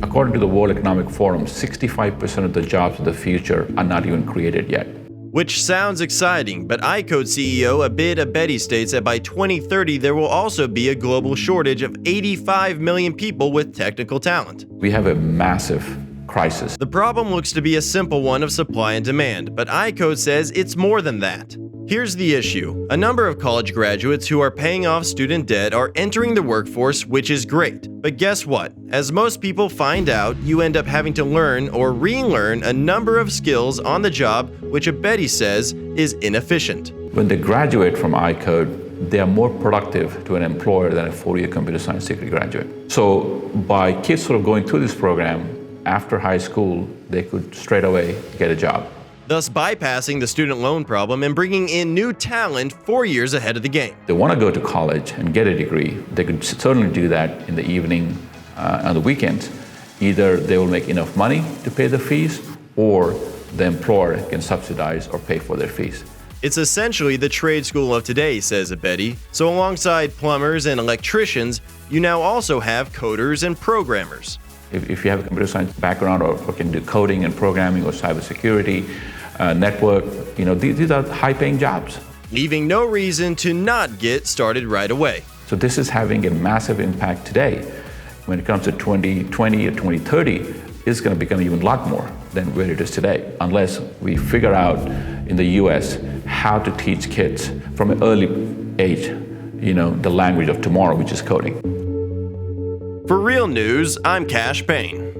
According to the World Economic Forum, 65% of the jobs of the future are not even created yet. Which sounds exciting, but iCode CEO Abid Abedi states that by 2030 there will also be a global shortage of 85 million people with technical talent. We have a massive crisis. The problem looks to be a simple one of supply and demand, but iCode says it's more than that. Here's the issue. A number of college graduates who are paying off student debt are entering the workforce, which is great. But guess what? As most people find out, you end up having to learn or relearn a number of skills on the job, which Abedi says is inefficient. When they graduate from iCode, they are more productive to an employer than a 4-year computer science degree graduate. So by kids sort of going through this program, after high school, they could straight away get a job, thus bypassing the student loan problem and bringing in new talent 4 years ahead of the game. They want to go to college and get a degree, they could certainly do that in the evening, on the weekends. Either they will make enough money to pay the fees, or the employer can subsidize or pay for their fees. It's essentially the trade school of today, says Abedi. So alongside plumbers and electricians, you now also have coders and programmers. If you have a computer science background or can do coding and programming or cybersecurity, network, these are high-paying jobs. Leaving no reason to not get started right away. So this is having a massive impact today. When it comes to 2020 or 2030, it's going to become even a lot more than where it is today, unless we figure out in the US how to teach kids from an early age, the language of tomorrow, which is coding. For Real News, I'm Cash Payne.